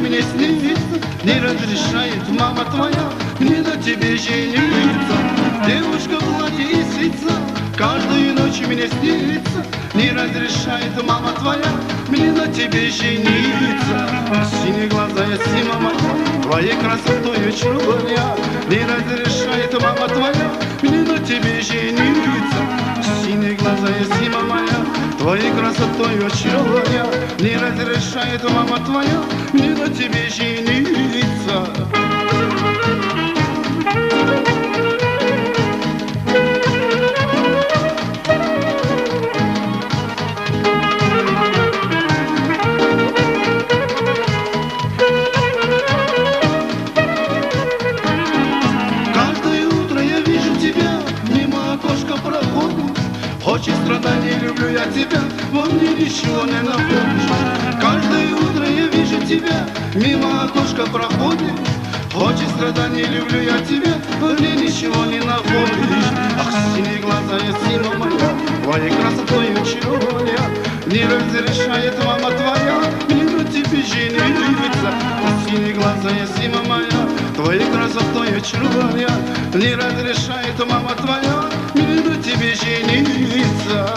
мне снится, не разрешает мама твоя мне на тебе жениться. Девушка в платье и сица, каждую ночь мне снится, не разрешает мама твоя мне на тебе жениться. Синие глаза я сима моя, твоей красотой очарован я, не разрешает мама твоя мне на тебе жениться. Синие глаза я сима моя, твоей красотой очарован я, не разрешает мама твоя мне на тебе жениться. Очень страданий люблю я тебя, во мне ничего не находишь. Каждое утро я вижу тебя, мимо окошка проходишь. Очень страданий люблю я тебя, во мне ничего не находишь. Ах, синие глаза я сима моя, твоей красотой очарован я, не разрешает мама твоя мне на тебе жениться. Ах, синие глаза я сима моя, твоей красотой очарован я, не разрешает мама твоя мне на тебе жениться.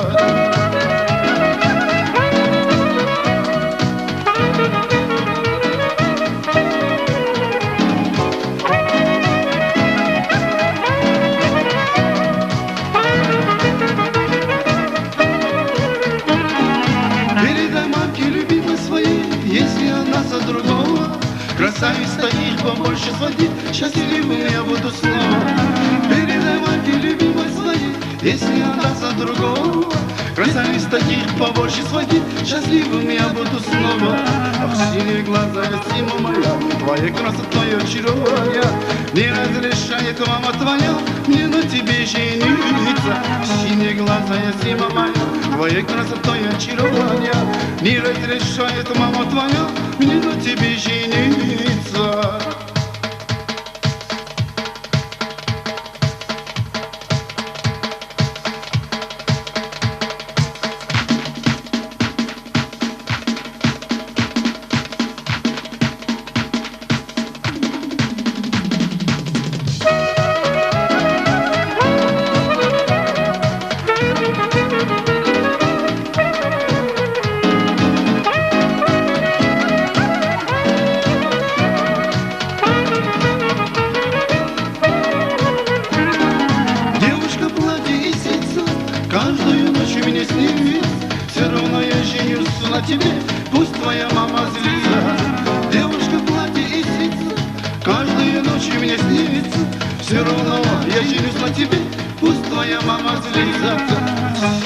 Передай мамке любимой своей, если она за другого красавица их побольше сводит, счастливым я буду снова. Передай мамке любимой своей, если она за другого красавиц таких побольше сводит, счастливым я буду снова. Ах, синие глаза я сима моя, твоей красотой очарован я, не разрешает мама твоя мне на тебе жениться. Синие глаза я сима моя, твоей красотой очарован я, не разрешает мама твоя мне на тебе жениться. Каждую ночь мне снится, все равно я женюсь на тебе, пусть твоя мама злится. Девушка в платье и сица, каждую ночь мне снится, все равно я женюсь на тебе, пусть твоя мама злится.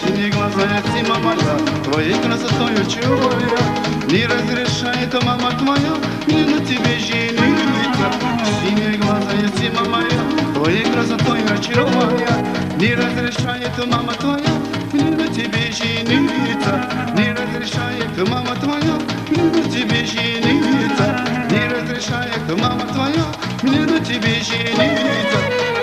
Синие глаза я сима моя, твоей красотой очарован я, не разрешает мама твоя мне на тебе жениться. Синие глаза я сима моя, твоей красотой очарован я, не разрешает мама твоя мне на тебе жениться. Не разрешает мама твоя мне на тебе жениться. Не разрешает мама твоя мне на тебе жениться.